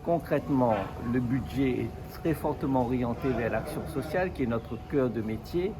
Concrètement, le budget est très fortement orienté vers l'action sociale, qui est notre cœur de métier,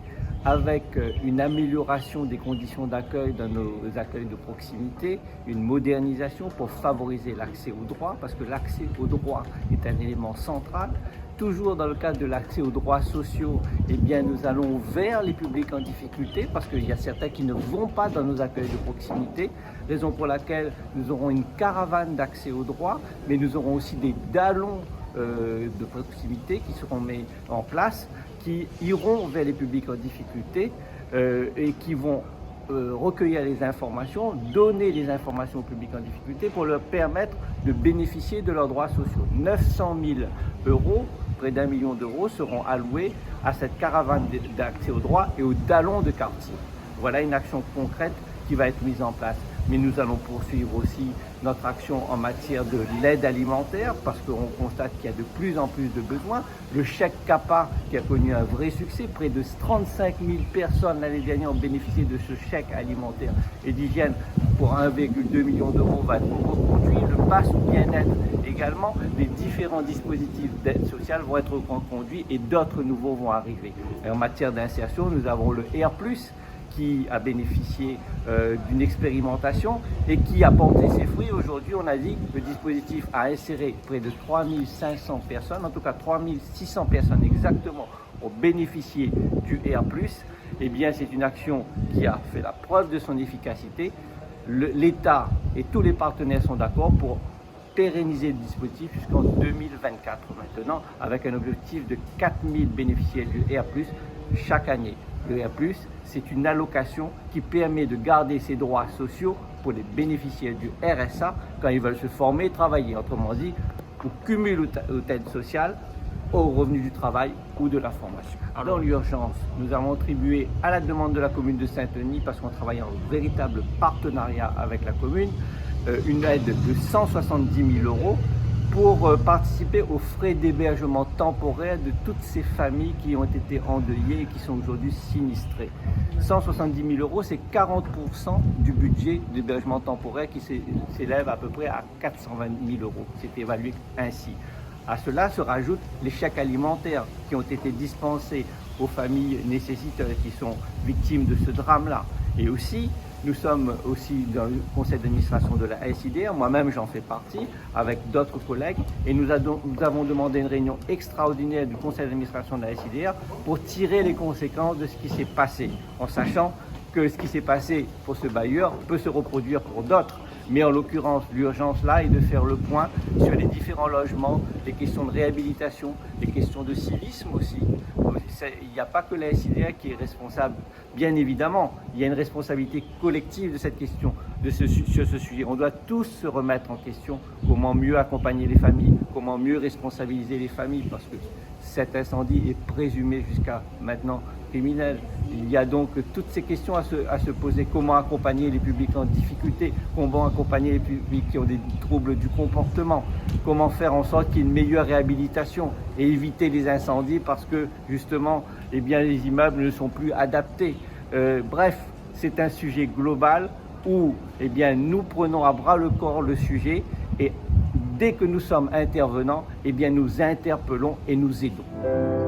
avec une amélioration des conditions d'accueil dans nos accueils de proximité, une modernisation pour favoriser l'accès aux droits, parce que l'accès aux droits est un élément central. Toujours dans le cadre de l'accès aux droits sociaux, eh bien, nous allons vers les publics en difficulté, parce qu'il y a certains qui ne vont pas dans nos accueils de proximité, raison pour laquelle nous aurons une caravane d'accès aux droits, mais nous aurons aussi des dallons de proximité qui seront mis en place, qui iront vers les publics en difficulté et qui vont recueillir les informations, donner les informations au public en difficulté pour leur permettre de bénéficier de leurs droits sociaux. 900 000 euros, près d'1 million d'euros, seront alloués à cette caravane d'accès aux droits et aux dallons de quartier. Voilà une action concrète qui va être mise en place. Mais nous allons poursuivre aussi notre action en matière de l'aide alimentaire parce qu'on constate qu'il y a de plus en plus de besoins. Le chèque CAPA qui a connu un vrai succès, près de 35 000 personnes l'année dernière ont bénéficié de ce chèque alimentaire et d'hygiène pour 1,2 million d'euros va être reconduit. Le pass bien-être également, les différents dispositifs d'aide sociale vont être reconduits et d'autres nouveaux vont arriver. Et en matière d'insertion, nous avons le R+, qui a bénéficié d'une expérimentation et qui a porté ses fruits. Aujourd'hui, on a dit que le dispositif a inséré près de 3500 personnes, en tout cas 3600 personnes exactement ont bénéficié du R+. Eh bien, c'est une action qui a fait la preuve de son efficacité. L'État et tous les partenaires sont d'accord pour pérenniser le dispositif jusqu'en 2024 maintenant, avec un objectif de 4000 bénéficiaires du R+, chaque année. Le R+, c'est une allocation qui permet de garder ses droits sociaux pour les bénéficiaires du RSA quand ils veulent se former et travailler. Autrement dit, pour cumuler aux aides sociales, aux revenus du travail ou de la formation. Dans l'urgence, nous avons attribué à la demande de la commune de Saint-Denis, parce qu'on travaille en véritable partenariat avec la commune, une aide de 170 000 euros pour participer aux frais d'hébergement temporaire de toutes ces familles qui ont été endeuillées et qui sont aujourd'hui sinistrées. 170 000 euros, c'est 40% du budget d'hébergement temporaire qui s'élève à peu près à 420 000 euros. C'est évalué ainsi. À cela se rajoutent les chèques alimentaires qui ont été dispensés aux familles nécessiteuses qui sont victimes de ce drame-là. Et aussi, nous sommes aussi dans le conseil d'administration de la SIDR, moi-même j'en fais partie, avec d'autres collègues, et nous avons demandé une réunion extraordinaire du conseil d'administration de la SIDR pour tirer les conséquences de ce qui s'est passé, en sachant que ce qui s'est passé pour ce bailleur peut se reproduire pour d'autres. Mais en l'occurrence, l'urgence là est de faire le point sur les différents logements, les questions de réhabilitation, les questions de civisme aussi. Il n'y a pas que la SIDR qui est responsable, bien évidemment. Il y a une responsabilité collective de cette question, sur ce sujet. On doit tous se remettre en question comment mieux accompagner les familles, comment mieux responsabiliser les familles, parce que cet incendie est présumé jusqu'à maintenant criminel. Il y a donc toutes ces questions à se poser. Comment accompagner les publics en difficulté? Comment accompagner les publics qui ont des troubles du comportement? Comment faire en sorte qu'il y ait une meilleure réhabilitation et éviter les incendies parce que justement, eh bien, les immeubles ne sont plus adaptés. Bref, c'est un sujet global où eh bien, nous prenons à bras le corps le sujet et dès que nous sommes intervenants, eh bien, nous interpellons et nous aidons.